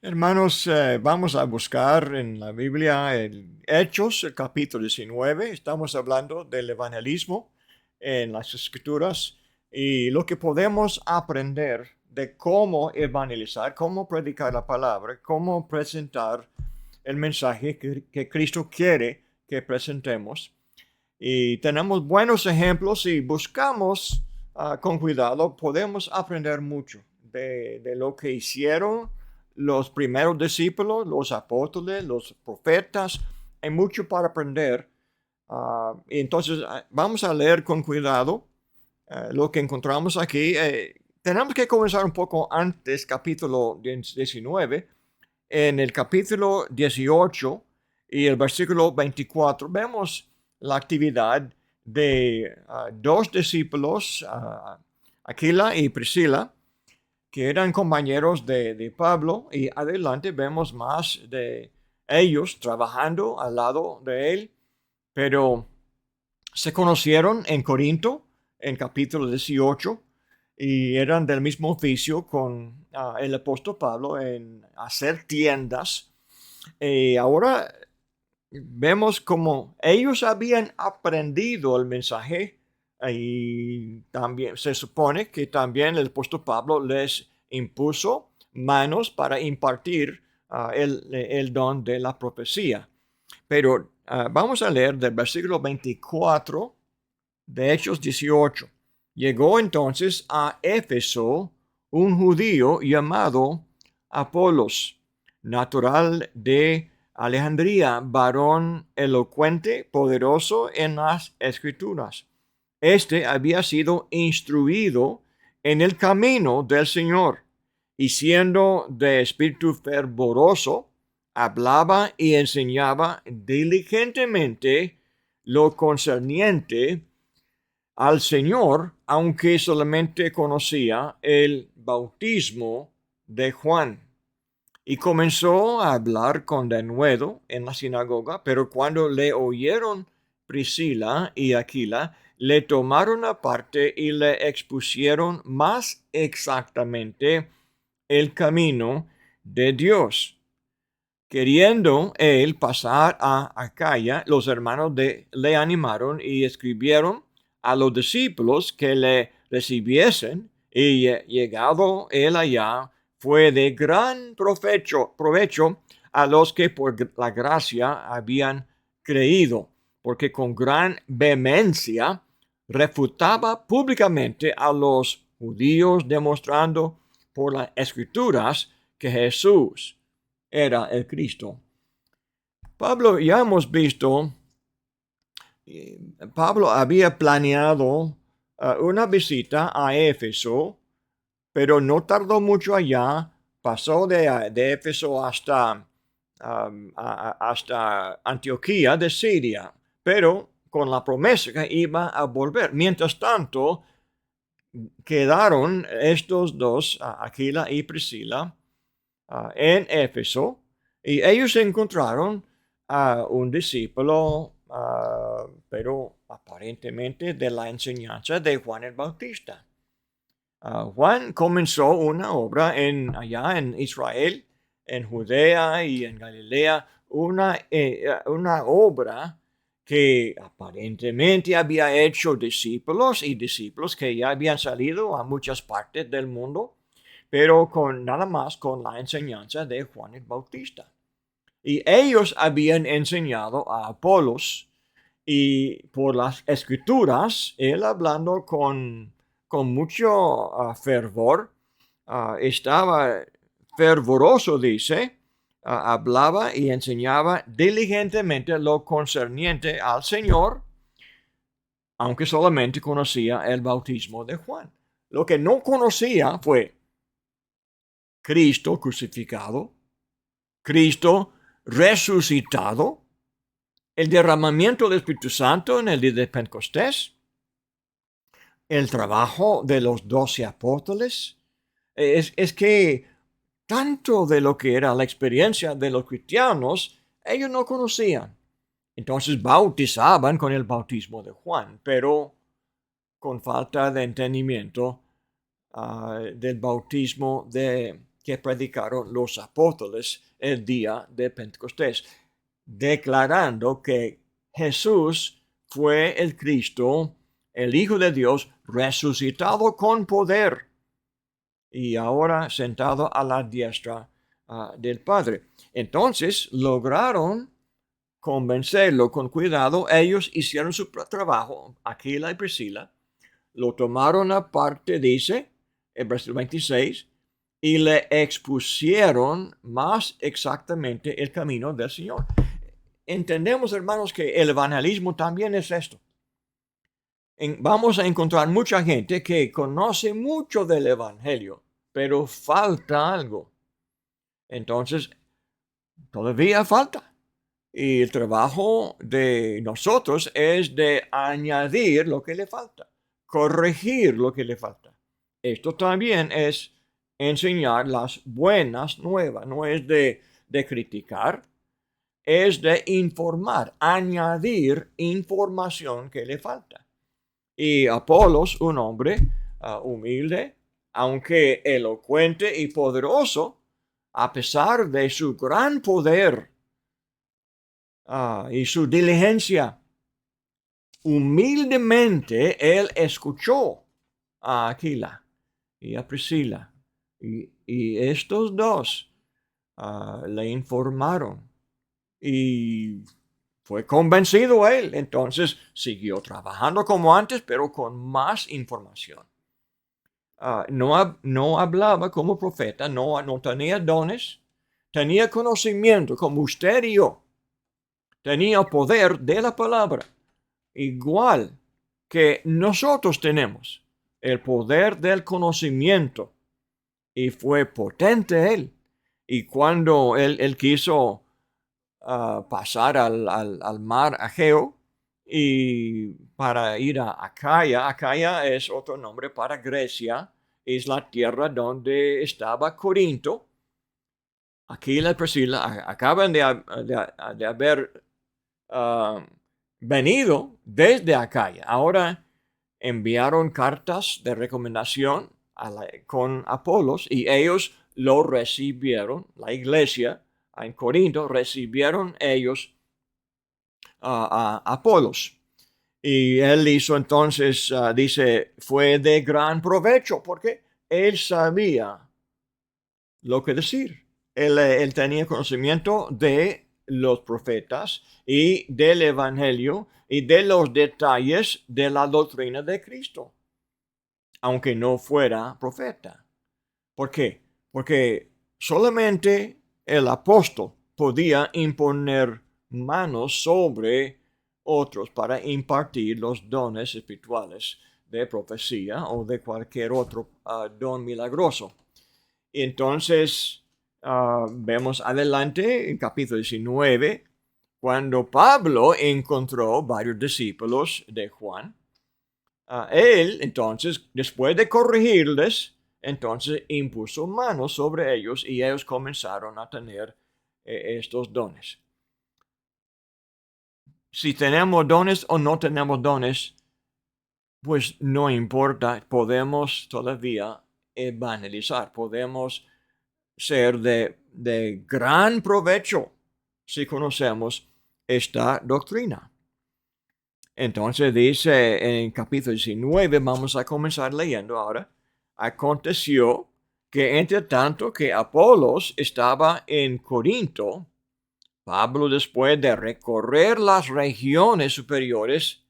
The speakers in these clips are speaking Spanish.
Hermanos, vamos a buscar en la Biblia el Hechos, el capítulo 19. Estamos hablando del evangelismo en las Escrituras y lo que podemos aprender de cómo evangelizar, cómo predicar la palabra, cómo presentar el mensaje que Cristo quiere que presentemos. Y tenemos buenos ejemplos y buscamos con cuidado, podemos aprender mucho de lo que hicieron los primeros discípulos, los apóstoles, los profetas. Hay mucho para aprender. Y entonces vamos a leer con cuidado lo que encontramos aquí. Tenemos que comenzar un poco antes, capítulo 19. En el capítulo 18 y el versículo 24 vemos la actividad de dos discípulos, Aquila y Priscila, que eran compañeros de Pablo, y adelante vemos más de ellos trabajando al lado de él, pero se conocieron en Corinto, en capítulo 18, y eran del mismo oficio con el apóstol Pablo en hacer tiendas. Ahora vemos como ellos habían aprendido el mensaje y también se supone que también el apóstol Pablo les impuso manos para impartir el don de la profecía. Pero vamos a leer del versículo 24 de Hechos 18. Llegó entonces a Éfeso un judío llamado Apolos, natural de Alejandría, varón elocuente, poderoso en las escrituras. Este había sido instruido en el camino del Señor, y siendo de espíritu fervoroso, hablaba y enseñaba diligentemente lo concerniente al Señor, aunque solamente conocía el bautismo de Juan. Y comenzó a hablar con denuedo en la sinagoga, pero cuando le oyeron Priscila y Aquila, le tomaron aparte y le expusieron más exactamente el camino de Dios. Queriendo él pasar a Acaya, los hermanos le animaron y escribieron a los discípulos que le recibiesen, y llegado él allá, fue de gran provecho a los que por la gracia habían creído, porque con gran vehemencia refutaba públicamente a los judíos, demostrando por las escrituras que Jesús era el Cristo. Pablo, ya hemos visto, Pablo había planeado una visita a Éfeso, pero no tardó mucho allá, pasó de Éfeso hasta Antioquía de Siria, pero con la promesa que iba a volver. Mientras tanto, quedaron estos dos, Aquila y Priscila, en Éfeso, y ellos encontraron a un discípulo, pero aparentemente de la enseñanza de Juan el Bautista. Juan comenzó una obra allá en Israel, en Judea y en Galilea, una obra que aparentemente había hecho discípulos y discípulos que ya habían salido a muchas partes del mundo, pero nada más con la enseñanza de Juan el Bautista. Y ellos habían enseñado a Apolos, y por las escrituras, él hablando con mucho fervor, estaba fervoroso, dice, hablaba y enseñaba diligentemente lo concerniente al Señor, aunque solamente conocía el bautismo de Juan. Lo que no conocía fue Cristo crucificado, Cristo resucitado, el derramamiento del Espíritu Santo en el día de Pentecostés, el trabajo de los 12 apóstoles. Es que tanto de lo que era la experiencia de los cristianos, ellos no conocían. Entonces bautizaban con el bautismo de Juan, pero con falta de entendimiento del bautismo de que predicaron los apóstoles el día de Pentecostés, declarando que Jesús fue el Cristo, el Hijo de Dios, resucitado con poder y ahora sentado a la diestra del Padre. Entonces lograron convencerlo con cuidado. Ellos hicieron su trabajo, Aquila y Priscila, lo tomaron aparte, dice, el versículo 26, y le expusieron más exactamente el camino del Señor. Entendemos, hermanos, que el evangelismo también es esto. Vamos a encontrar mucha gente que conoce mucho del evangelio, pero falta algo. Entonces, todavía falta. Y el trabajo de nosotros es de añadir lo que le falta, corregir lo que le falta. Esto también es enseñar las buenas nuevas, no es de criticar, es de informar, añadir información que le falta. Y Apolos, un hombre humilde, aunque elocuente y poderoso, a pesar de su gran poder y su diligencia, humildemente él escuchó a Aquila y a Priscila. Y estos dos le informaron y fue convencido él. Entonces siguió trabajando como antes, pero con más información. No hablaba como profeta, no tenía dones, tenía conocimiento como usted y yo. Tenía poder de la palabra, igual que nosotros tenemos el poder del conocimiento. Y fue potente él. Y cuando él quiso pasar al mar Egeo y para ir a Acaya. Acaya es otro nombre para Grecia, es la tierra donde estaba Corinto. Aquila y Priscila acaban de haber venido desde Acaya. Ahora enviaron cartas de recomendación con Apolos y ellos lo recibieron, la iglesia en Corinto recibieron ellos a Apolos. Y él hizo entonces, dice, fue de gran provecho porque él sabía lo que decir. Él tenía conocimiento de los profetas y del evangelio y de los detalles de la doctrina de Cristo, aunque no fuera profeta. ¿Por qué? Porque solamente el apóstol podía imponer manos sobre otros para impartir los dones espirituales de profecía o de cualquier otro don milagroso. Entonces, vemos adelante en capítulo 19, cuando Pablo encontró varios discípulos de Juan. Él, entonces, después de corregirles, entonces impuso manos sobre ellos y ellos comenzaron a tener estos dones. Si tenemos dones o no tenemos dones, pues no importa, podemos todavía evangelizar, podemos ser de gran provecho si conocemos esta doctrina. Entonces dice en capítulo 19, vamos a comenzar leyendo ahora. Aconteció que entre tanto que Apolos estaba en Corinto, Pablo, después de recorrer las regiones superiores,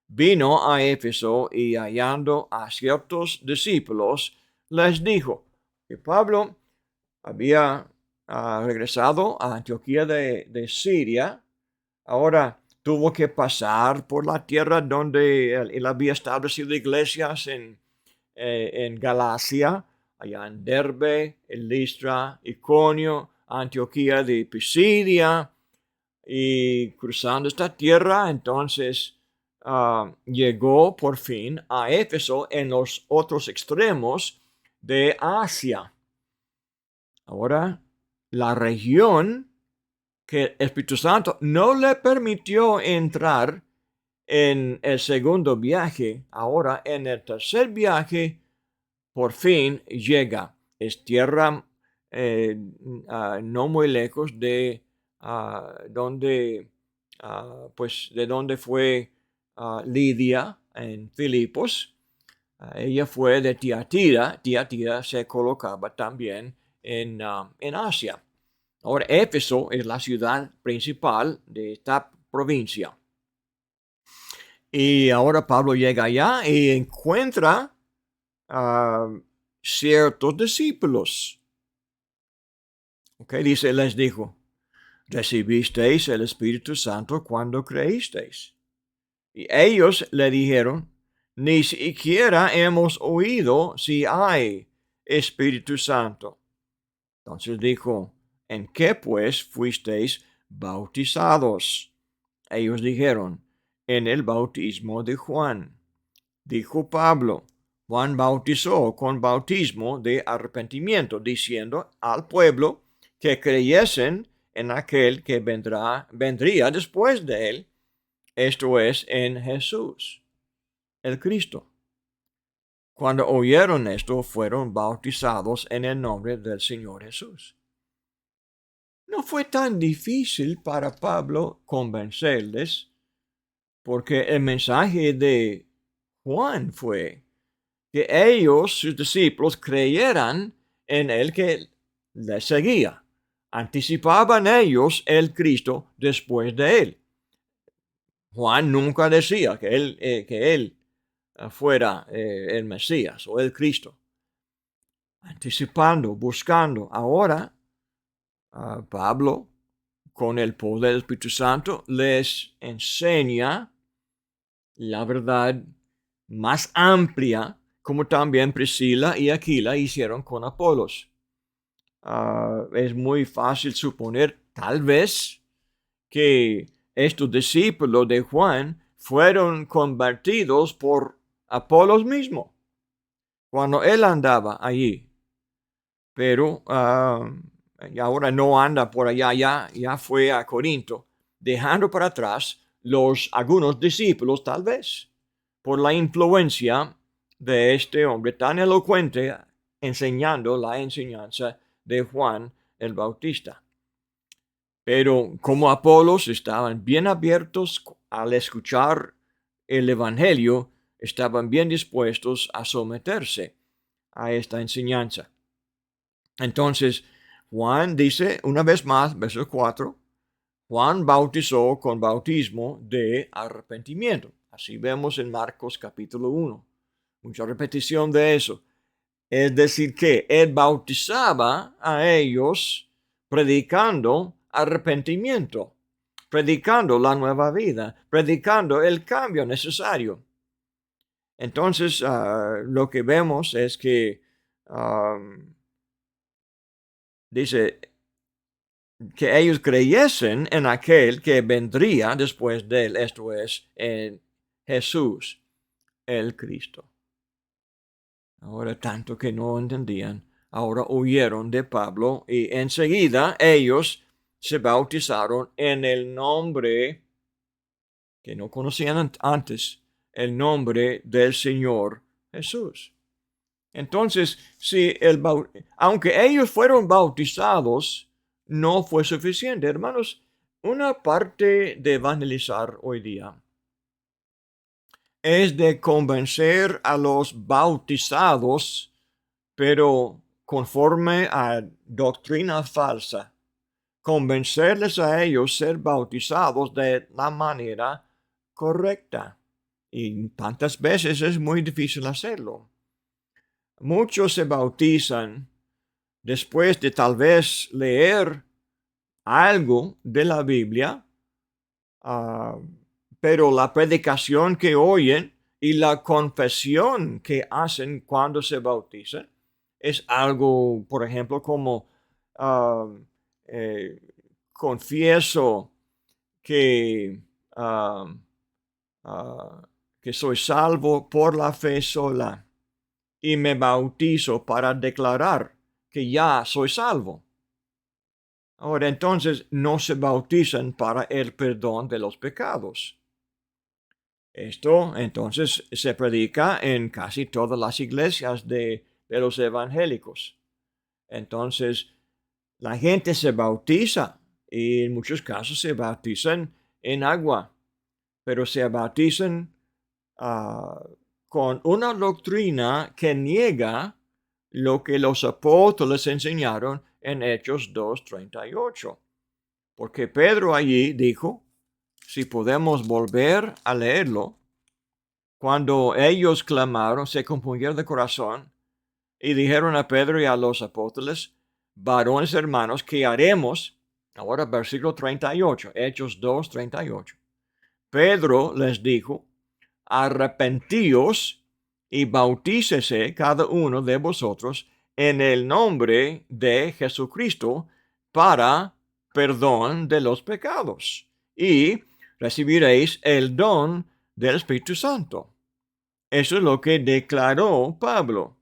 vino a Éfeso y hallando a ciertos discípulos, les dijo que Pablo había regresado a Antioquía de Siria. Ahora tuvo que pasar por la tierra donde él había establecido iglesias en Galacia, allá en Derbe, en Listra, Iconio, Antioquía de Pisidia, y cruzando esta tierra, entonces llegó por fin a Éfeso en los otros extremos de Asia. Ahora, la región que el Espíritu Santo no le permitió entrar en el segundo viaje, ahora en el tercer viaje, por fin llega. Es tierra no muy lejos de de donde fue Lidia en Filipos. Ella fue de Tiatira. Tiatira se colocaba también en Asia. Ahora, Éfeso es la ciudad principal de esta provincia. Y ahora Pablo llega allá y encuentra ciertos discípulos. Dice, les dijo, recibisteis el Espíritu Santo cuando creísteis. Y ellos le dijeron, ni siquiera hemos oído si hay Espíritu Santo. Entonces dijo, ¿en qué pues fuisteis bautizados? Ellos dijeron, en el bautismo de Juan. Dijo Pablo, Juan bautizó con bautismo de arrepentimiento, diciendo al pueblo que creyesen en aquel que vendría después de él, esto es, en Jesús, el Cristo. Cuando oyeron esto, fueron bautizados en el nombre del Señor Jesús. No fue tan difícil para Pablo convencerles, porque el mensaje de Juan fue que ellos, sus discípulos, creyeran en el que les seguía. Anticipaban ellos el Cristo después de él. Juan nunca decía que él fuera el Mesías o el Cristo. Anticipando, buscando. Ahora, Pablo, con el poder del Espíritu Santo, les enseña la verdad más amplia, como también Priscila y Aquila hicieron con Apolos. Es muy fácil suponer, tal vez, que estos discípulos de Juan fueron convertidos por Apolos mismo, cuando él andaba allí. Pero ahora no anda por allá, ya fue a Corinto, dejando para atrás algunos discípulos, tal vez, por la influencia de este hombre tan elocuente enseñando la enseñanza de Juan el Bautista. Pero como Apolos estaban bien abiertos al escuchar el Evangelio, estaban bien dispuestos a someterse a esta enseñanza. Entonces, Juan dice una vez más, verso 4, Juan bautizó con bautismo de arrepentimiento. Así vemos en Marcos capítulo 1. Mucha repetición de eso. Es decir, que él bautizaba a ellos predicando arrepentimiento, predicando la nueva vida, predicando el cambio necesario. Entonces, lo que vemos es que dice que ellos creyesen en aquel que vendría después de él, esto es, en Jesús, el Cristo. Ahora, tanto que no entendían, ahora huyeron de Pablo y enseguida ellos se bautizaron en el nombre que no conocían antes, el nombre del Señor Jesús. Entonces, aunque ellos fueron bautizados, no fue suficiente. Hermanos, una parte de evangelizar hoy día es de convencer a los bautizados, pero conforme a doctrina falsa, convencerles a ellos ser bautizados de la manera correcta. Y tantas veces es muy difícil hacerlo. Muchos se bautizan después de tal vez leer algo de la Biblia, pero la predicación que oyen y la confesión que hacen cuando se bautizan es algo, por ejemplo, como confieso que, que soy salvo por la fe sola y me bautizo para declarar que ya soy salvo. Ahora entonces no se bautizan para el perdón de los pecados. Esto entonces se predica en casi todas las iglesias de los evangélicos. Entonces la gente se bautiza y en muchos casos se bautizan en agua, pero se bautizan con una doctrina que niega lo que los apóstoles enseñaron en Hechos 2:38. Porque Pedro allí dijo, si podemos volver a leerlo, cuando ellos clamaron, se compungieron de corazón y dijeron a Pedro y a los apóstoles, varones hermanos, ¿qué haremos? Ahora versículo 38, Hechos 2:38. Pedro les dijo, arrepentíos y bautícese cada uno de vosotros en el nombre de Jesucristo para perdón de los pecados y recibiréis el don del Espíritu Santo. Eso es lo que declaró Pablo.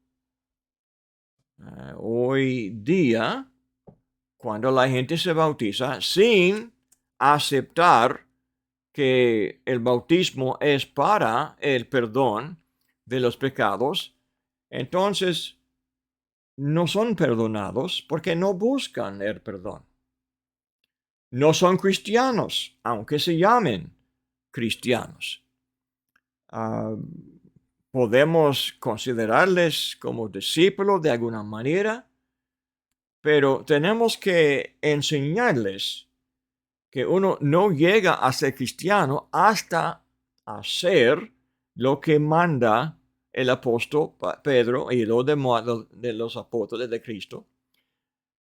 Hoy día, cuando la gente se bautiza sin aceptar que el bautismo es para el perdón de los pecados, entonces no son perdonados porque no buscan el perdón. No son cristianos, aunque se llamen cristianos. Podemos considerarles como discípulos de alguna manera, pero tenemos que enseñarles que uno no llega a ser cristiano hasta hacer lo que manda el apóstol Pedro y los demás de los apóstoles de Cristo,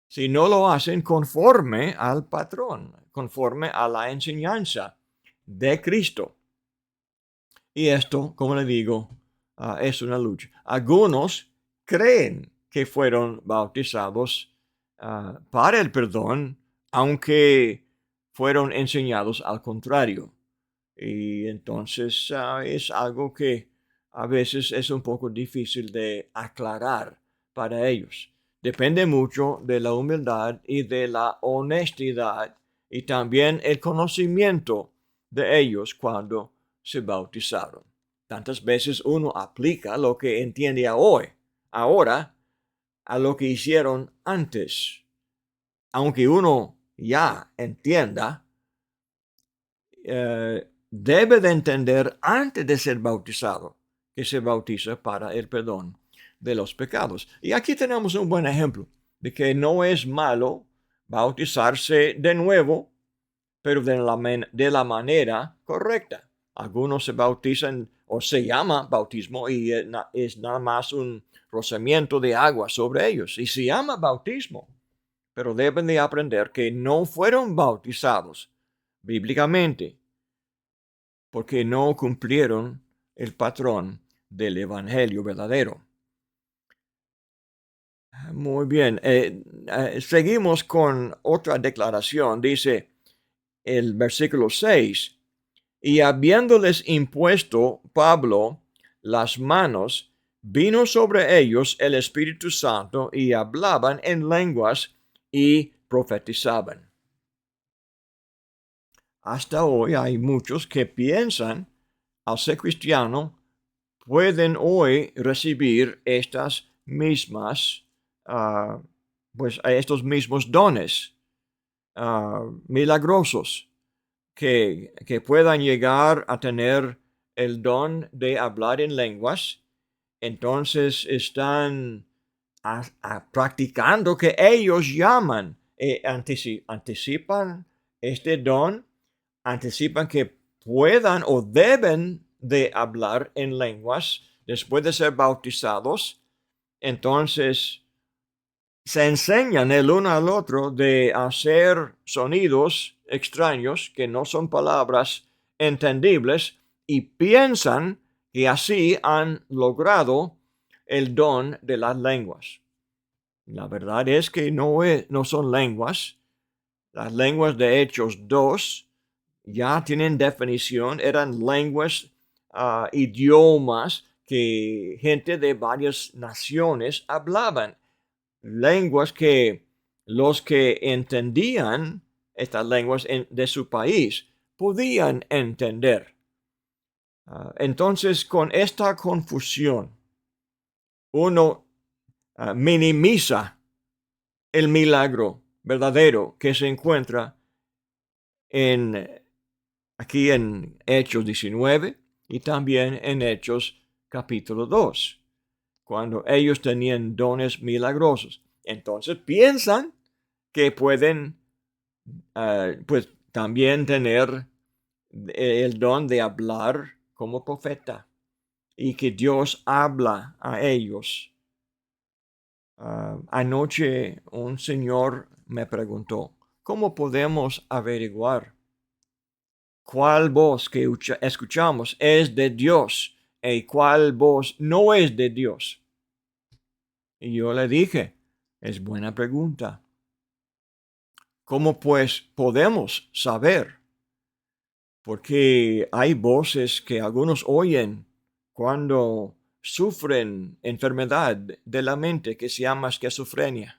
si no lo hacen conforme al patrón, conforme a la enseñanza de Cristo. Y esto, como le digo, es una lucha. Algunos creen que fueron bautizados para el perdón, aunque fueron enseñados al contrario. Y entonces es algo que a veces es un poco difícil de aclarar para ellos. Depende mucho de la humildad y de la honestidad y también el conocimiento de ellos cuando se bautizaron. Tantas veces uno aplica lo que entiende ahora a lo que hicieron antes. Aunque uno ya entienda, debe de entender antes de ser bautizado que se bautiza para el perdón de los pecados. Y aquí tenemos un buen ejemplo de que no es malo bautizarse de nuevo, pero de la manera correcta. Algunos se bautizan o se llama bautismo y es nada más un rociamiento de agua sobre ellos. Y se llama bautismo, pero deben de aprender que no fueron bautizados bíblicamente porque no cumplieron el patrón del evangelio verdadero. Muy bien, seguimos con otra declaración. Dice el versículo 6, y habiéndoles impuesto Pablo las manos, vino sobre ellos el Espíritu Santo y hablaban en lenguas y profetizaban. Hasta hoy hay muchos que piensan, al ser cristiano, pueden hoy recibir estas mismas, estos mismos dones milagrosos que puedan llegar a tener el don de hablar en lenguas. Entonces están practicando que ellos llaman, anticipan este don, anticipan que puedan o deben de hablar en lenguas después de ser bautizados. Entonces se enseñan el uno al otro de hacer sonidos extraños que no son palabras entendibles y piensan que así han logrado el don de las lenguas. La verdad es que no son lenguas. Las lenguas de Hechos 2 ya tienen definición, eran lenguas, idiomas que gente de varias naciones hablaban. Lenguas que los que entendían estas lenguas de su país podían entender. Entonces, con esta confusión, uno minimiza el milagro verdadero que se encuentra aquí en Hechos 19 y también en Hechos capítulo 2, cuando ellos tenían dones milagrosos. Entonces piensan que pueden pues también tener el don de hablar como profeta y que Dios habla a ellos. Anoche un señor me preguntó, ¿cómo podemos averiguar cuál voz que escuchamos es de Dios y cuál voz no es de Dios? Y yo le dije, es buena pregunta. ¿Cómo pues podemos saber? Porque hay voces que algunos oyen cuando sufren enfermedad de la mente que se llama esquizofrenia.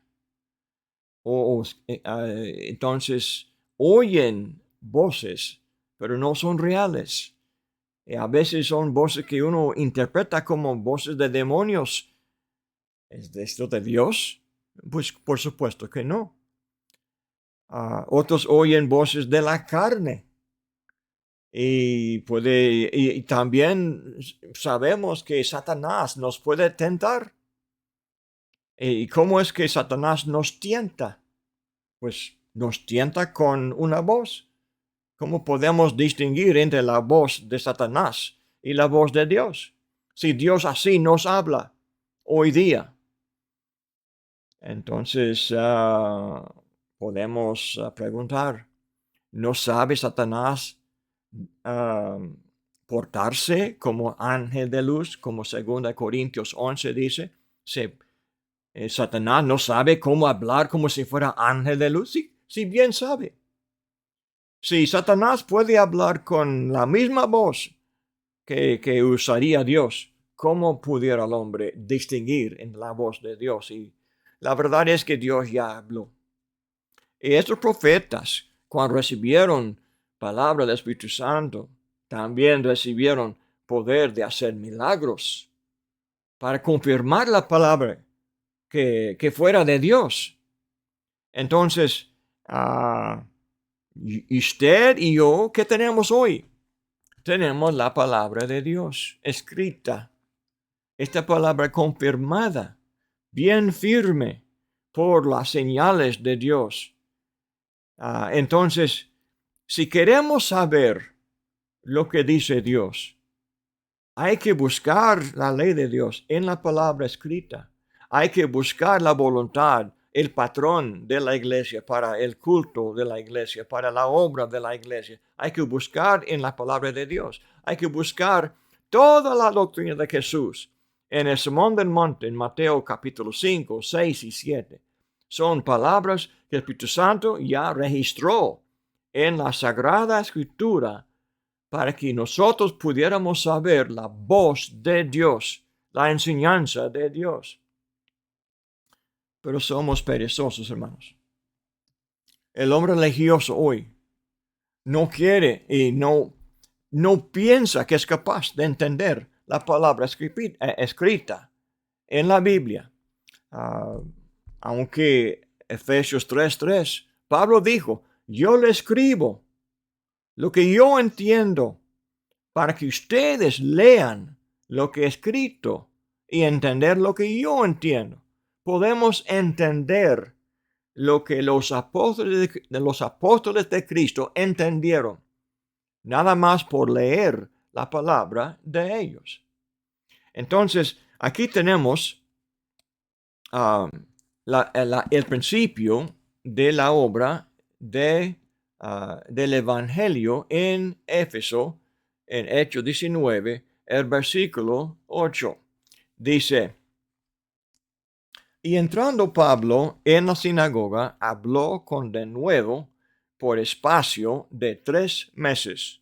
Entonces oyen voces, pero no son reales. Y a veces son voces que uno interpreta como voces de demonios. ¿Es de esto de Dios? Pues por supuesto que no. Otros oyen voces de la carne. Y también sabemos que Satanás nos puede tentar. ¿Y cómo es que Satanás nos tienta? Pues nos tienta con una voz. ¿Cómo podemos distinguir entre la voz de Satanás y la voz de Dios? Si Dios así nos habla hoy día. Entonces podemos preguntar, ¿no sabe Satanás ah, portarse como ángel de luz, como 2 Corintios 11 dice? Satanás no sabe cómo hablar como si fuera ángel de luz. Sí, bien sabe. Si Satanás puede hablar con la misma voz que usaría Dios, ¿cómo pudiera el hombre distinguir en la voz de Dios? Y la verdad es que Dios ya habló. Y estos profetas, cuando recibieron palabra del Espíritu Santo, también recibieron poder de hacer milagros para confirmar la palabra que fuera de Dios. Entonces, y usted y yo, ¿qué tenemos hoy? Tenemos la palabra de Dios escrita. Esta palabra confirmada, bien firme por las señales de Dios. Entonces, si queremos saber lo que dice Dios, hay que buscar la ley de Dios en la palabra escrita. Hay que buscar la voluntad, el patrón de la iglesia para el culto de la iglesia, para la obra de la iglesia. Hay que buscar en la palabra de Dios. Hay que buscar toda la doctrina de Jesús en el Sermón del Monte, en Mateo capítulo 5, 6 y 7. Son palabras que el Espíritu Santo ya registró en la Sagrada Escritura para que nosotros pudiéramos saber la voz de Dios, la enseñanza de Dios. Pero somos perezosos, hermanos. El hombre religioso hoy no quiere y no piensa que es capaz de entender la palabra escrita en la Biblia. Aunque Efesios 3:3, Pablo dijo, yo le escribo lo que yo entiendo para que ustedes lean lo que he escrito y entender lo que yo entiendo. Podemos entender lo que los apóstoles de Cristo entendieron, nada más por leer la palabra de ellos. Entonces, aquí tenemos el principio de la obra del Evangelio en Éfeso, en Hechos 19, el versículo 8. Dice, y entrando Pablo en la sinagoga, habló con denuedo por espacio de 3 meses,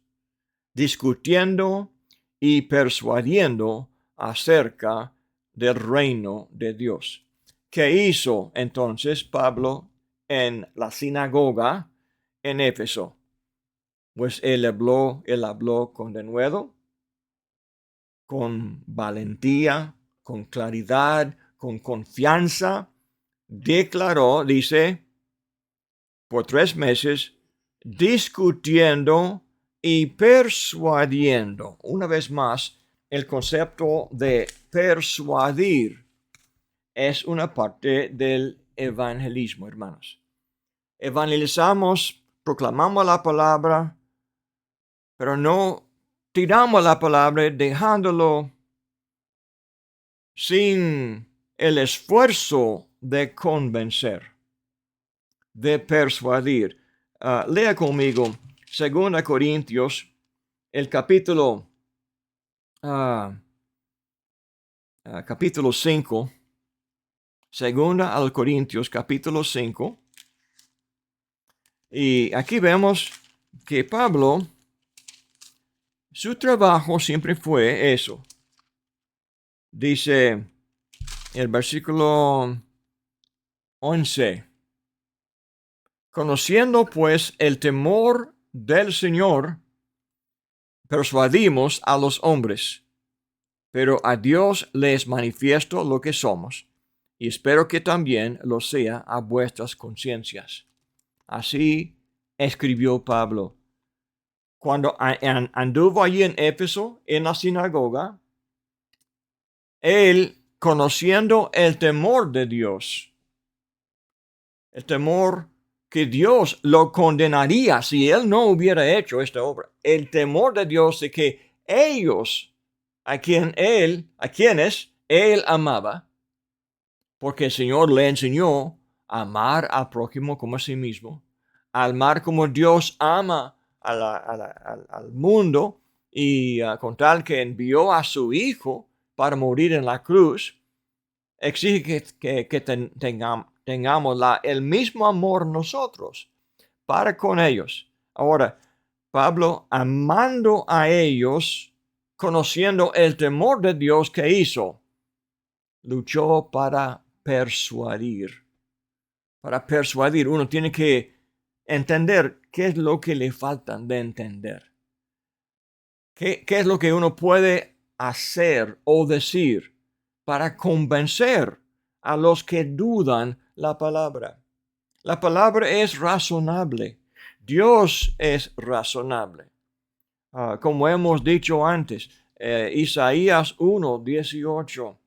discutiendo y persuadiendo acerca del reino de Dios. ¿Qué hizo entonces Pablo en la sinagoga en Éfeso? Pues él habló con denuedo, con valentía, con claridad, con confianza. Declaró, dice, por 3 meses, discutiendo y persuadiendo. Una vez más, el concepto de persuadir es una parte del evangelismo, hermanos. Evangelizamos, proclamamos la palabra, pero no tiramos la palabra dejándolo sin el esfuerzo de convencer, de persuadir. Lea conmigo 2 Corintios, el capítulo 5, 2 Corintios, capítulo 5. Y aquí vemos que Pablo, su trabajo siempre fue eso. Dice el versículo 11. Conociendo pues el temor del Señor, persuadimos a los hombres, pero a Dios les manifiesto lo que somos, y espero que también lo sea a vuestras conciencias. Así escribió Pablo. Cuando anduvo allí en Éfeso, en la sinagoga, él, conociendo el temor de Dios, el temor que Dios lo condenaría si él no hubiera hecho esta obra, el temor de Dios de que ellos, a quienes él amaba, porque el Señor le enseñó a amar al prójimo como a sí mismo, a amar como Dios ama al mundo, y con tal que envió a su Hijo para morir en la cruz, exige que tengamos el mismo amor nosotros para con ellos. Ahora, Pablo, amando a ellos, conociendo el temor de Dios que hizo, luchó para persuadir. Para persuadir, uno tiene que entender qué es lo que le faltan de entender. ¿Qué es lo que uno puede hacer o decir para convencer a los que dudan la palabra? La palabra es razonable. Dios es razonable. Como hemos dicho antes, Isaías 1:18.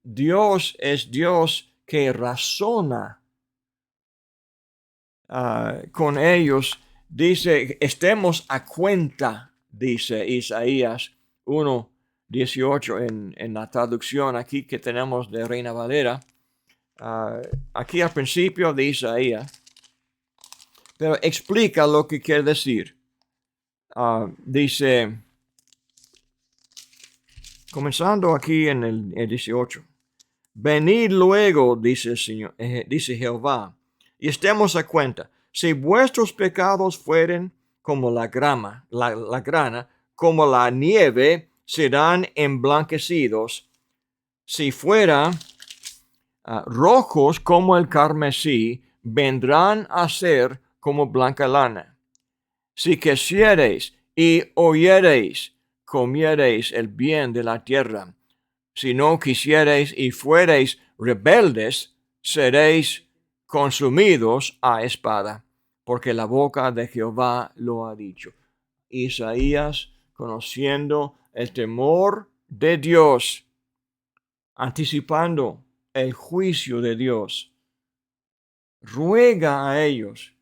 Dios es Dios que razona con ellos. Dice, estemos a cuenta, dice Isaías 1:18 en la traducción aquí que tenemos de Reina Valera. Aquí al principio de Isaías, pero explica lo que quiere decir. Dice, comenzando aquí en el 18, venid luego, dice el Señor, dice Jehová, y estemos a cuenta. Si vuestros pecados fueren como la grana, como la nieve, serán emblanquecidos. Si fuera rojos como el carmesí, vendrán a ser como blanca lana. Si quisiereis y oyereis, comiereis el bien de la tierra. Si no quisiereis y fuereis rebeldes, seréis consumidos a espada, porque la boca de Jehová lo ha dicho. Isaías, conociendo el temor de Dios, anticipando el juicio de Dios, ruega a ellos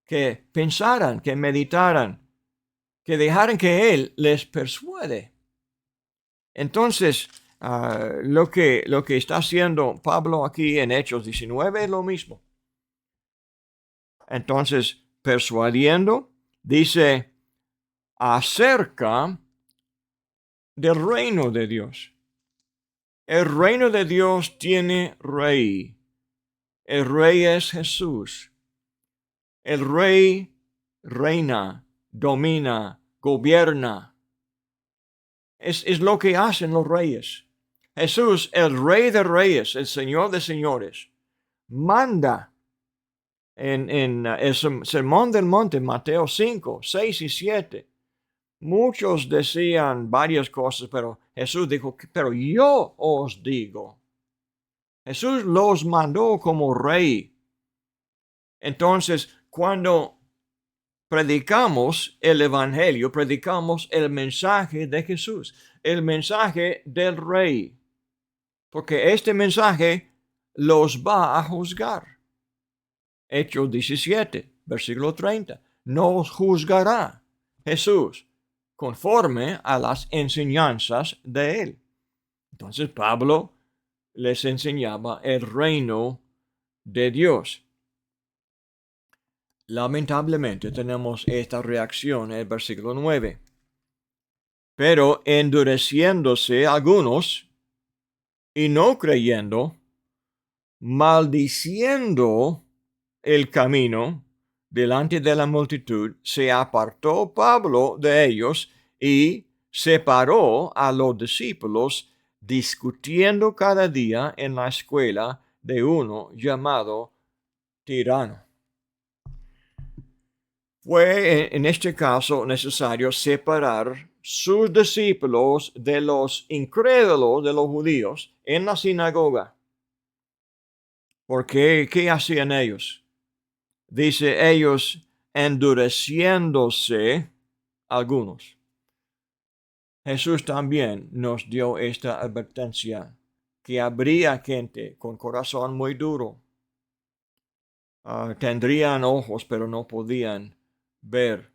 que pensaran, que meditaran, que dejaran que Él les persuade. Entonces, lo que está haciendo Pablo aquí en Hechos 19 es lo mismo. Entonces, persuadiendo, dice, acerca del reino de Dios. El reino de Dios tiene rey. El rey es Jesús. El rey reina, domina, gobierna. Es lo que hacen los reyes. Jesús, el rey de reyes, el señor de señores, manda en el Sermón del Monte, Mateo 5, 6 y 7. Muchos decían varias cosas, pero Jesús dijo, pero yo os digo. Jesús los mandó como rey. Entonces, cuando predicamos el Evangelio, predicamos el mensaje de Jesús, el mensaje del Rey, porque este mensaje los va a juzgar. Hechos 17, versículo 30. Nos juzgará Jesús conforme a las enseñanzas de él. Entonces Pablo les enseñaba el reino de Dios. Lamentablemente tenemos esta reacción en el versículo 9. Pero endureciéndose algunos y no creyendo, maldiciendo el camino delante de la multitud, se apartó Pablo de ellos y separó a los discípulos, discutiendo cada día en la escuela de uno llamado Tirano. Fue en este caso necesario separar sus discípulos de los incrédulos de los judíos en la sinagoga. Porque, ¿qué hacían ellos? Dice, ellos endureciéndose algunos. Jesús también nos dio esta advertencia, que habría gente con corazón muy duro. Tendrían ojos, pero no podían ver.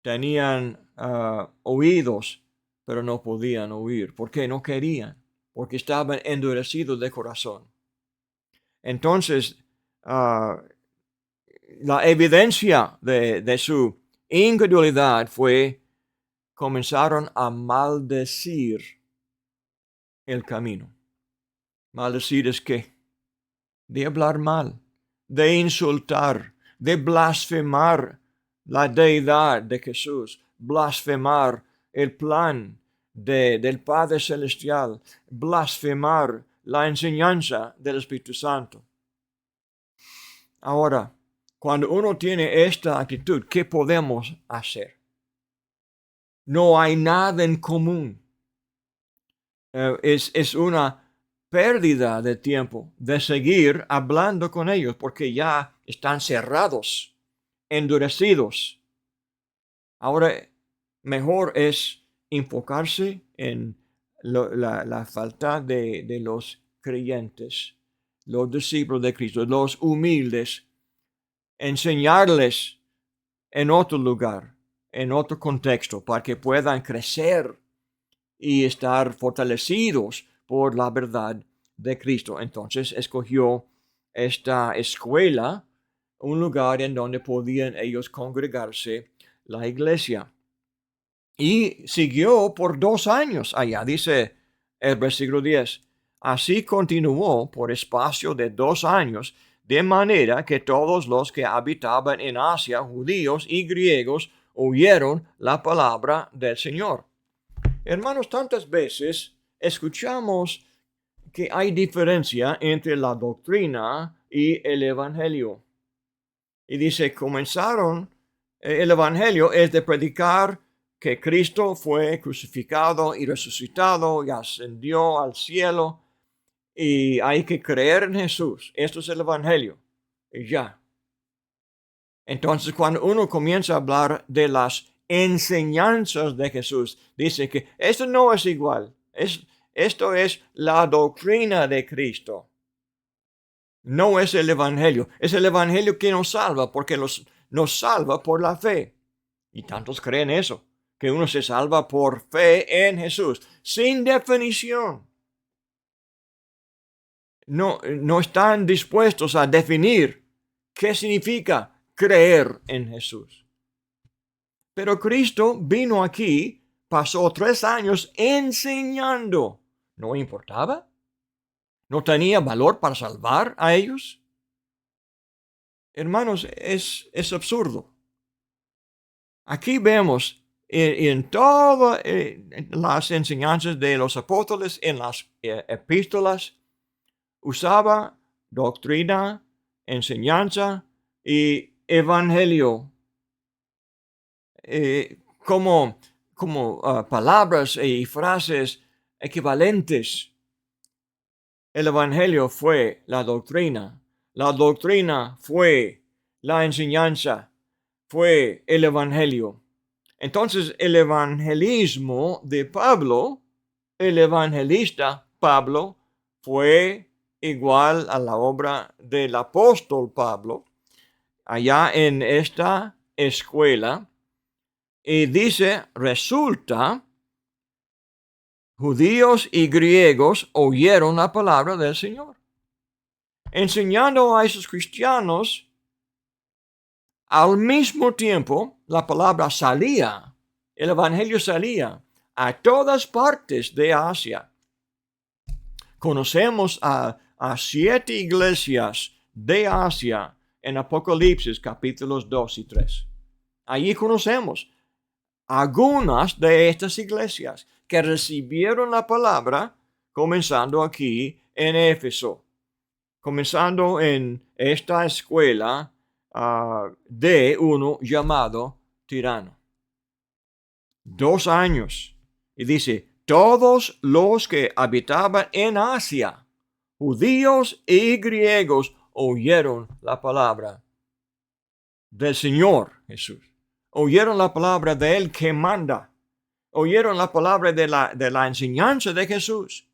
Tenían oídos, pero no podían oír. ¿Por qué? No querían, porque estaban endurecidos de corazón. Entonces, la evidencia de su incredulidad fue, comenzaron a maldecir el camino. Maldecir es qué? De hablar mal, de insultar, de blasfemar la deidad de Jesús, blasfemar el plan del Padre Celestial, blasfemar la enseñanza del Espíritu Santo. Ahora, cuando uno tiene esta actitud, ¿qué podemos hacer? No hay nada en común. Es una pérdida de tiempo de seguir hablando con ellos porque ya están cerrados, endurecidos. Ahora, mejor es enfocarse en la falta de los creyentes, los discípulos de Cristo, los humildes, enseñarles en otro lugar, en otro contexto, para que puedan crecer y estar fortalecidos por la verdad de Cristo. Entonces escogió esta escuela, un lugar en donde podían ellos congregarse, la iglesia. Y siguió por 2 años allá, dice el versículo 10. Así continuó por espacio de 2 años, de manera que todos los que habitaban en Asia, judíos y griegos, oyeron la palabra del Señor. Hermanos, tantas veces escuchamos que hay diferencia entre la doctrina y el evangelio. Y dice, comenzaron, el evangelio es de predicar que Cristo fue crucificado y resucitado y ascendió al cielo y hay que creer en Jesús. Esto es el evangelio. Y ya. Entonces, cuando uno comienza a hablar de las enseñanzas de Jesús, dice que esto no es igual. Esto es la doctrina de Cristo. No es el evangelio. Es el evangelio que nos salva porque nos salva por la fe. Y tantos creen eso, que uno se salva por fe en Jesús, sin definición. No están dispuestos a definir qué significa creer en Jesús. Pero Cristo vino aquí, pasó 3 años enseñando. ¿No importaba? ¿No tenía valor para salvar a ellos? Hermanos, es absurdo. Aquí vemos en todas las enseñanzas de los apóstoles, en las epístolas, usaba doctrina, enseñanza y evangelio como palabras y frases equivalentes. El evangelio fue la doctrina, la doctrina fue la enseñanza, fue el evangelio. Entonces, el evangelismo de Pablo, el evangelista Pablo, fue igual a la obra del apóstol Pablo, allá en esta escuela. Y dice, resulta, judíos y griegos oyeron la palabra del Señor, enseñando a esos cristianos. Al mismo tiempo, la palabra salía, el evangelio salía a todas partes de Asia. Conocemos a 7 iglesias de Asia en Apocalipsis capítulos 2 y 3. Allí conocemos algunas de estas iglesias que recibieron la palabra, comenzando aquí en Éfeso, comenzando en esta escuela de uno llamado Tirano. 2 años. Y dice, todos los que habitaban en Asia, judíos y griegos, oyeron la palabra del Señor Jesús. Oyeron la palabra de Él que manda. Oyeron la palabra de la enseñanza de Jesús.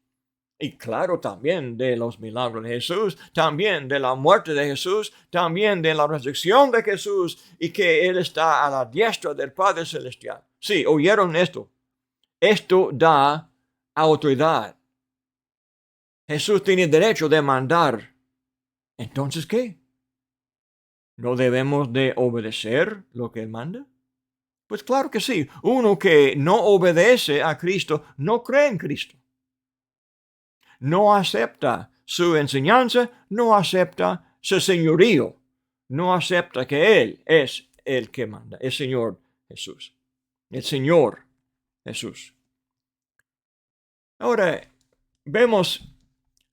Y claro, también de los milagros de Jesús, también de la muerte de Jesús, también de la resurrección de Jesús y que Él está a la diestra del Padre Celestial. Sí, oyeron esto. Esto da autoridad. Jesús tiene derecho de mandar. Entonces, ¿qué? ¿No debemos de obedecer lo que Él manda? Pues claro que sí. Uno que no obedece a Cristo no cree en Cristo. No acepta su enseñanza, no acepta su señorío, no acepta que Él es el que manda, el Señor Jesús, el Señor Jesús. Ahora vemos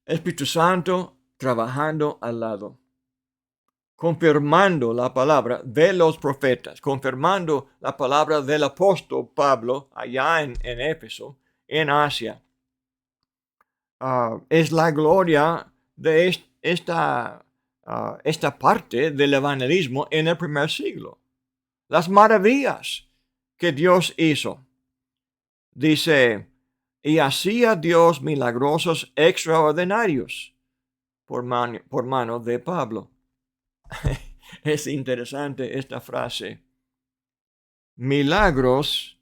el Espíritu Santo trabajando al lado, confirmando la palabra de los profetas, confirmando la palabra del apóstol Pablo allá en Éfeso, en Asia. Es la gloria de esta parte del evangelismo en el primer siglo. Las maravillas que Dios hizo. Dice, y hacía Dios milagrosos extraordinarios por mano de Pablo. Es interesante esta frase. Milagros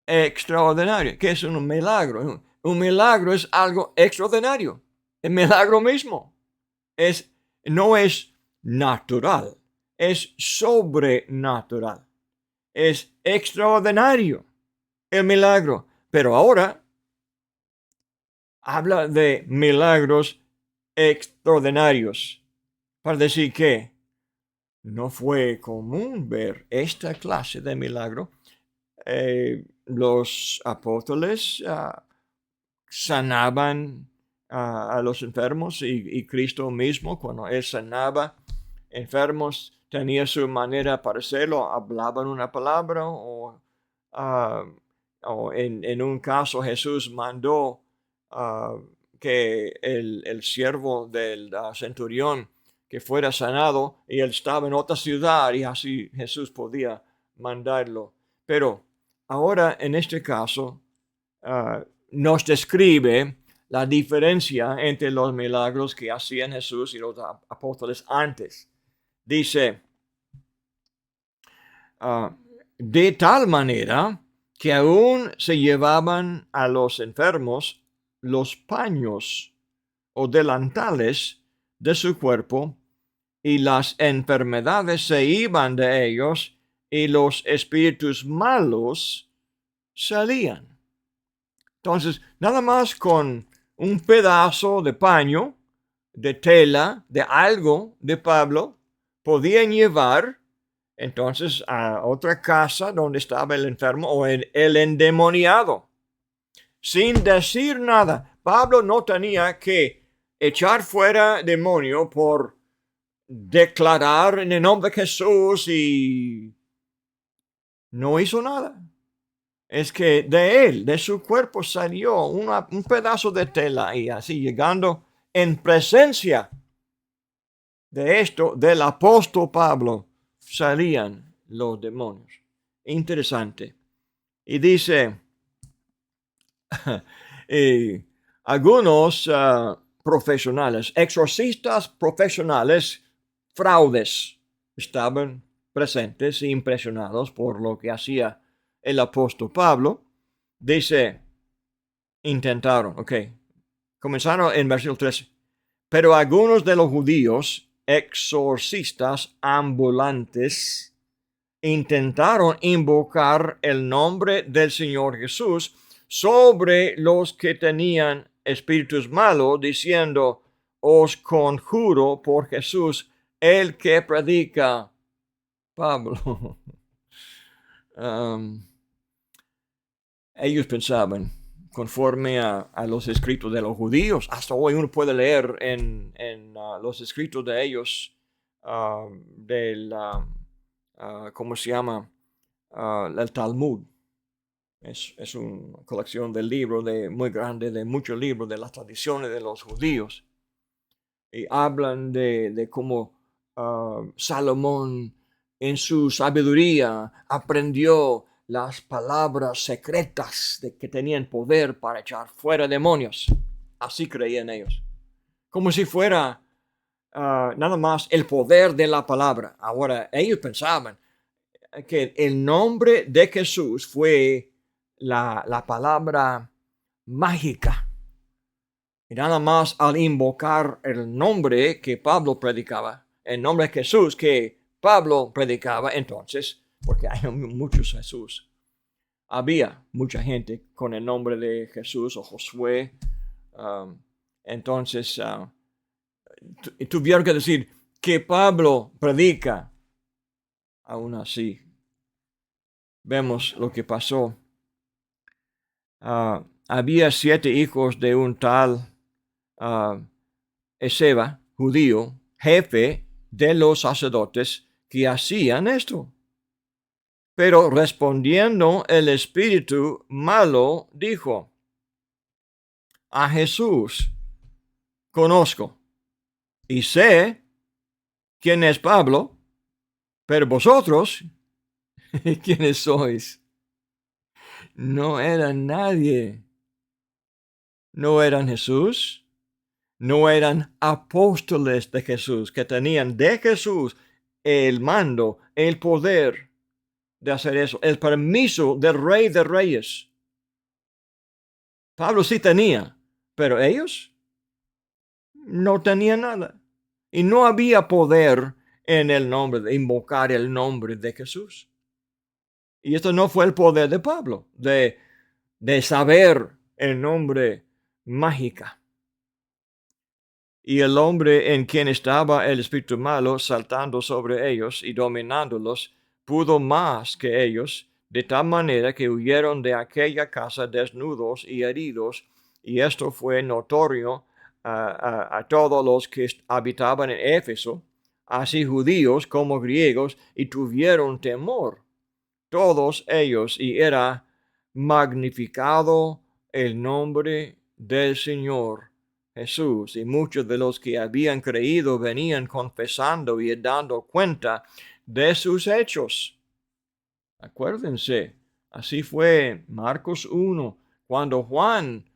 extraordinarios. ¿Qué es un milagro? Un milagro es algo extraordinario. El milagro mismo no es natural, es sobrenatural. Es extraordinario el milagro. Pero ahora habla de milagros extraordinarios. Para decir que no fue común ver esta clase de milagro. Los apóstoles sanaban a los enfermos y Cristo mismo, cuando Él sanaba enfermos, tenía su manera para hacerlo, hablaban una palabra o en un caso Jesús mandó que el siervo del centurión que fuera sanado y él estaba en otra ciudad y así Jesús podía mandarlo. Pero ahora en este caso nos describe la diferencia entre los milagros que hacían Jesús y los apóstoles antes. Dice, de tal manera que aún se llevaban a los enfermos los paños o delantales de su cuerpo y las enfermedades se iban de ellos y los espíritus malos salían. Entonces, nada más con un pedazo de paño, de tela, de algo de Pablo, podían llevar entonces a otra casa donde estaba el enfermo o el endemoniado. Sin decir nada, Pablo no tenía que echar fuera demonio por declarar en el nombre de Jesús y no hizo nada. Es que de él, de su cuerpo salió un pedazo de tela y así llegando en presencia de esto, del apóstol Pablo, salían los demonios. Interesante. Y dice, algunos profesionales, exorcistas profesionales, fraudes, estaban presentes e impresionados por lo que hacía el apóstol Pablo. Dice, intentaron, comenzaron en versículo 13. Pero algunos de los judíos, exorcistas ambulantes, intentaron invocar el nombre del Señor Jesús sobre los que tenían espíritus malos, diciendo, os conjuro por Jesús, el que predica Pablo. Ellos pensaban, conforme a los escritos de los judíos, hasta hoy uno puede leer en los escritos de ellos, ¿cómo se llama? El Talmud. Es una colección de libros muy grande, de muchos libros de las tradiciones de los judíos. Y hablan de cómo Salomón en su sabiduría aprendió las palabras secretas que tenían poder para echar fuera demonios. Así creían ellos. Como si fuera nada más el poder de la palabra. Ahora, ellos pensaban que el nombre de Jesús fue la palabra mágica. Y nada más al invocar el nombre que Pablo predicaba, el nombre de Jesús que Pablo predicaba, entonces, porque hay muchos Jesús, había mucha gente con el nombre de Jesús o Josué, entonces tuvieron que decir que Pablo predica. Aún así, vemos lo que pasó. Había 7 hijos de un tal Esceva, judío, jefe de los sacerdotes, que hacían esto. Pero respondiendo el espíritu malo, dijo, a Jesús conozco y sé quién es Pablo, pero vosotros, ¿quiénes sois? No eran nadie. No eran Jesús. No eran apóstoles de Jesús, que tenían de Jesús el mando, el poder de hacer eso, el permiso del Rey de Reyes. Pablo sí tenía, pero ellos no tenían nada. Y no había poder en el nombre, de invocar el nombre de Jesús. Y esto no fue el poder de Pablo, de saber el nombre mágica. Y el hombre en quien estaba el espíritu malo saltando sobre ellos y dominándolos, pudo más que ellos, de tal manera que huyeron de aquella casa desnudos y heridos, y esto fue notorio a todos los que habitaban en Éfeso, así judíos como griegos, y tuvieron temor todos ellos, y era magnificado el nombre del Señor Jesús. Y muchos de los que habían creído venían confesando y dando cuenta de sus hechos. Acuérdense, así fue Marcos 1, cuando Juan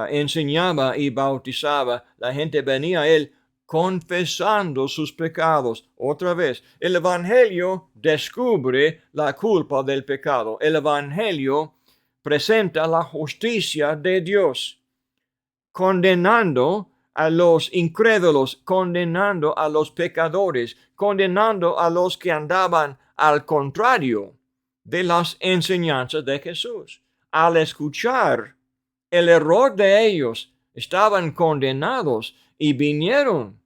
enseñaba y bautizaba, la gente venía a él confesando sus pecados. Otra vez, el Evangelio descubre la culpa del pecado. El Evangelio presenta la justicia de Dios, condenando a los incrédulos, condenando a los pecadores, condenando a los que andaban al contrario de las enseñanzas de Jesús. Al escuchar el error de ellos, estaban condenados y vinieron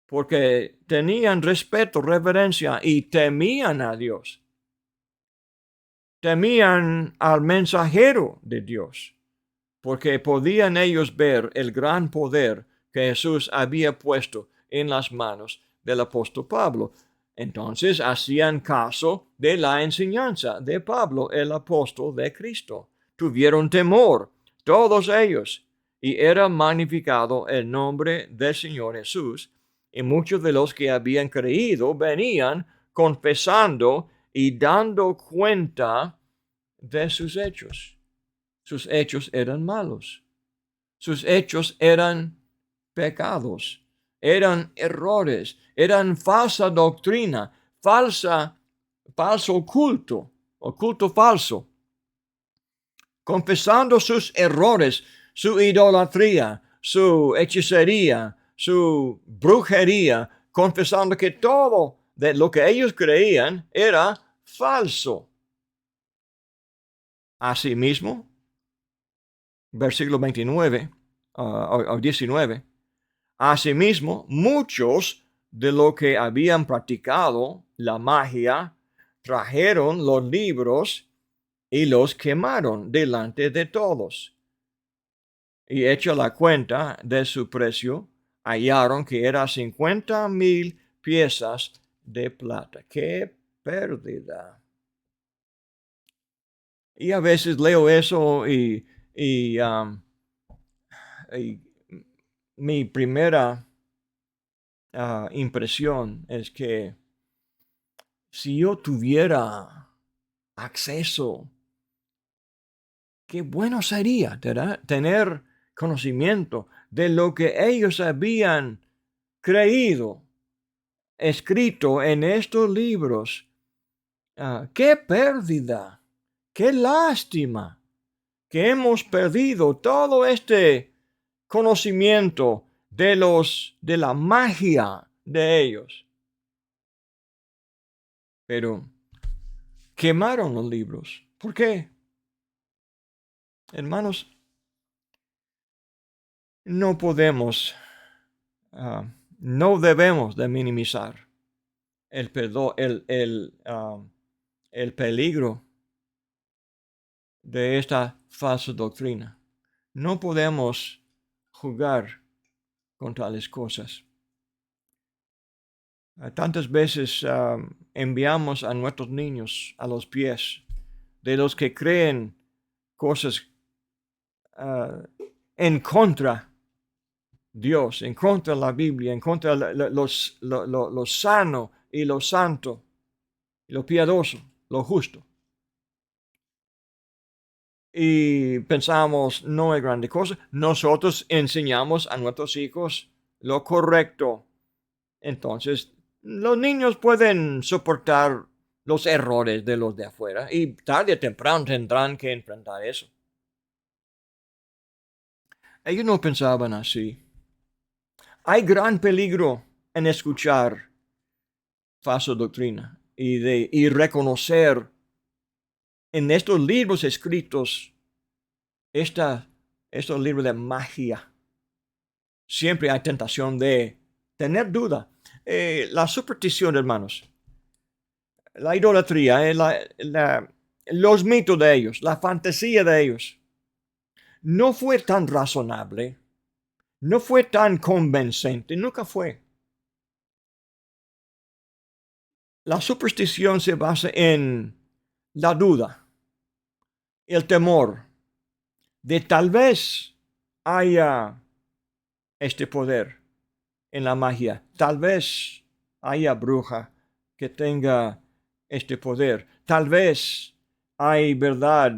porque tenían respeto, reverencia y temían a Dios. Temían al mensajero de Dios, porque podían ellos ver el gran poder que Jesús había puesto en las manos del apóstol Pablo. Entonces hacían caso de la enseñanza de Pablo, el apóstol de Cristo. Tuvieron temor, todos ellos, y era magnificado el nombre del Señor Jesús, y muchos de los que habían creído venían confesando y dando cuenta de sus hechos. Sus hechos eran malos. Sus hechos eran pecados, eran errores, eran falsa doctrina, falso culto, o culto falso. Confesando sus errores, su idolatría, su hechicería, su brujería, confesando que todo de lo que ellos creían era falso. Asimismo, versículo 29 o 19, asimismo, muchos de los que habían practicado la magia trajeron los libros y los quemaron delante de todos. Y hecha la cuenta de su precio, hallaron que era 50,000 piezas de plata. ¡Qué pérdida! Y a veces leo eso y mi primera impresión es que si yo tuviera acceso, qué bueno sería tener conocimiento de lo que ellos habían creído, escrito en estos libros. Qué pérdida, qué lástima que hemos perdido todo este conocimiento de la magia de ellos. Pero quemaron los libros. ¿Por qué? Hermanos, no podemos, no debemos de minimizar el peligro de esta falsa doctrina. No podemos jugar con tales cosas. Tantas veces enviamos a nuestros niños a los pies de los que creen cosas en contra de Dios, en contra de la Biblia, en contra de lo sano y lo santo, lo piadoso, lo justo. Y pensamos, no es grande cosa. Nosotros enseñamos a nuestros hijos lo correcto. Entonces, los niños pueden soportar los errores de los de afuera y tarde o temprano tendrán que enfrentar eso. Ellos no pensaban así. Hay gran peligro en escuchar falsa doctrina y reconocer en estos libros escritos, estos libros de magia. Siempre hay tentación de tener duda. La superstición, hermanos, la idolatría, los mitos de ellos, la fantasía de ellos, no fue tan razonable, no fue tan convincente, nunca fue. La superstición se basa en la duda, el temor de tal vez haya este poder en la magia, tal vez haya bruja que tenga este poder, tal vez hay verdad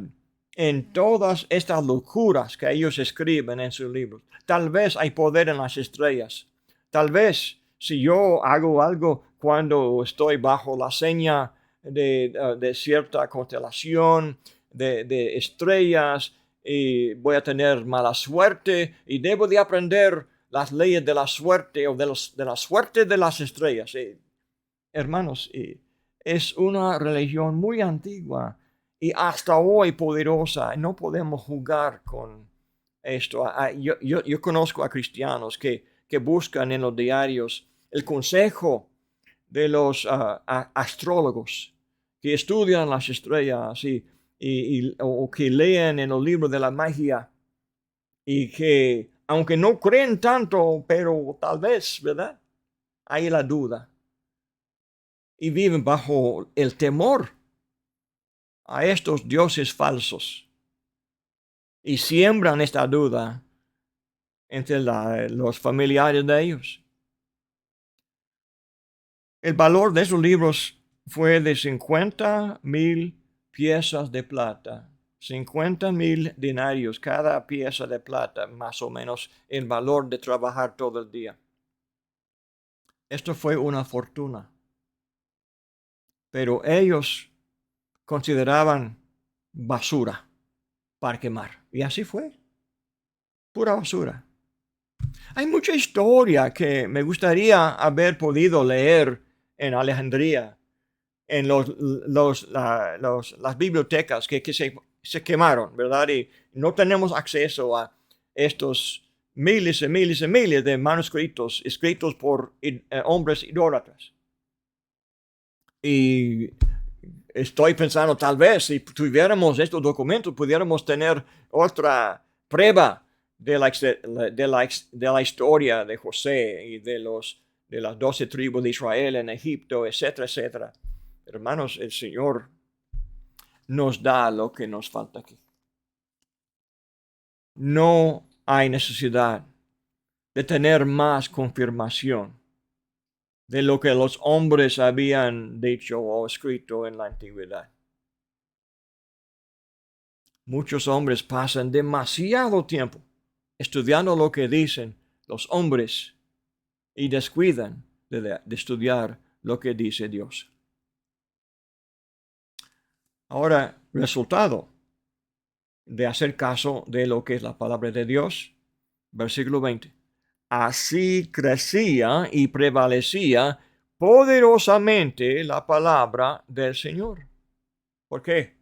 en todas estas locuras que ellos escriben en sus libros, tal vez hay poder en las estrellas, tal vez si yo hago algo cuando estoy bajo la seña de cierta constelación de estrellas, y voy a tener mala suerte y debo de aprender las leyes de la suerte o de la suerte de las estrellas. Hermanos, es una religión muy antigua y hasta hoy poderosa. No podemos jugar con esto. Yo conozco a cristianos que buscan en los diarios el consejo de los astrólogos que estudian las estrellas o que leen en los libros de la magia y que, aunque no creen tanto, pero tal vez, ¿verdad? Hay la duda. Y viven bajo el temor a estos dioses falsos. Y siembran esta duda entre los familiares de ellos. El valor de esos libros fue de 50,000 piezas de plata. 50,000 denarios cada pieza de plata, más o menos el valor de trabajar todo el día. Esto fue una fortuna. Pero ellos consideraban basura para quemar. Y así fue. Pura basura. Hay mucha historia que me gustaría haber podido leer en Alejandría, en las bibliotecas que se quemaron, ¿verdad? Y no tenemos acceso a estos miles y miles y miles de manuscritos escritos por hombres idólatras. Y estoy pensando, tal vez si tuviéramos estos documentos, pudiéramos tener otra prueba de la historia de José y de las 12 tribus de Israel en Egipto, etcétera, etcétera. Hermanos, el Señor nos da lo que nos falta aquí. No hay necesidad de tener más confirmación de lo que los hombres habían dicho o escrito en la antigüedad. Muchos hombres pasan demasiado tiempo estudiando lo que dicen los hombres y descuidan de estudiar lo que dice Dios. Ahora, resultado de hacer caso de lo que es la palabra de Dios, versículo 20. Así crecía y prevalecía poderosamente la palabra del Señor. ¿Por qué?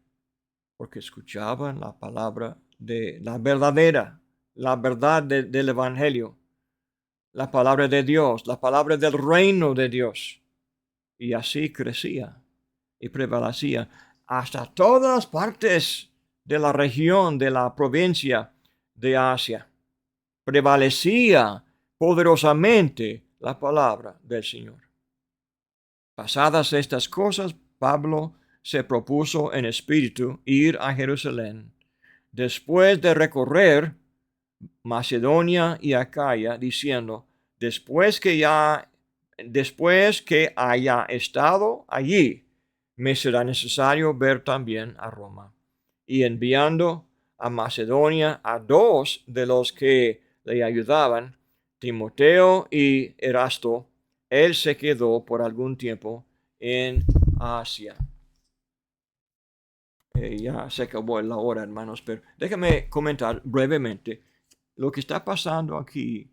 Porque escuchaban la palabra de la verdadera, la verdad del Evangelio, la palabra de Dios, la palabra del reino de Dios. Y así crecía y prevalecía hasta todas partes de la región, de la provincia de Asia. Prevalecía poderosamente la palabra del Señor. Pasadas estas cosas, Pablo se propuso en espíritu ir a Jerusalén, después de recorrer Macedonia y Acaya, diciendo, después que haya estado allí, me será necesario ver también a Roma. Y enviando a Macedonia a 2 de los que le ayudaban, Timoteo y Erasto, él se quedó por algún tiempo en Asia. Ya se acabó la hora, hermanos, pero déjame comentar brevemente. Lo que está pasando aquí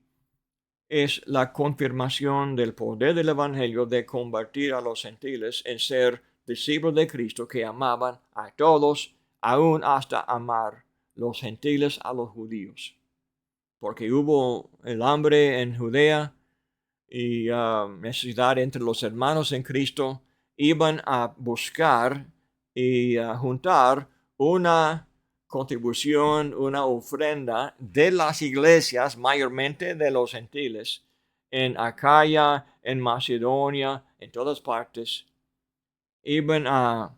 es la confirmación del poder del Evangelio de convertir a los gentiles en ser discípulos de Cristo que amaban a todos, aún hasta amar los gentiles a los judíos. Porque hubo el hambre en Judea y necesidad entre los hermanos en Cristo, iban a buscar y a juntar una contribución, una ofrenda de las iglesias, mayormente de los gentiles, en Acaya, en Macedonia, en todas partes. Iban a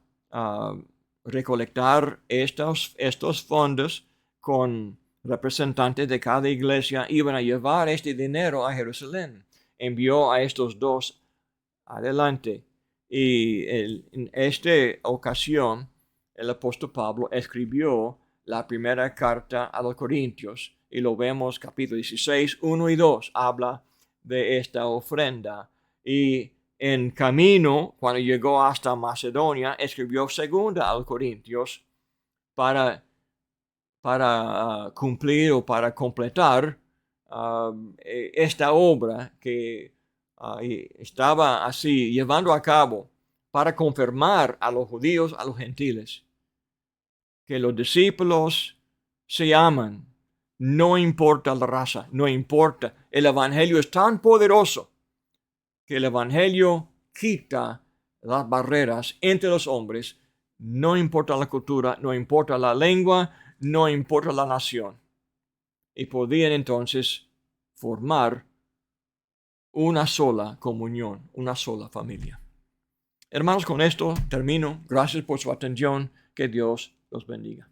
recolectar estos fondos con representantes de cada iglesia, iban a llevar este dinero a Jerusalén. Envió a estos 2 adelante. Y en esta ocasión, el apóstol Pablo escribió la primera carta a los Corintios. Y lo vemos capítulo 16, 1 y 2. Habla de esta ofrenda. Y en camino, cuando llegó hasta Macedonia, escribió segunda a los Corintios para cumplir o para completar esta obra que estaba así llevando a cabo para confirmar a los judíos, a los gentiles, que los discípulos se aman, no importa la raza, no importa. El evangelio es tan poderoso que el evangelio quita las barreras entre los hombres, no importa la cultura, no importa la lengua, no importa la nación. Y podían entonces formar una sola comunión, una sola familia. Hermanos, con esto termino. Gracias por su atención. Que Dios los bendiga.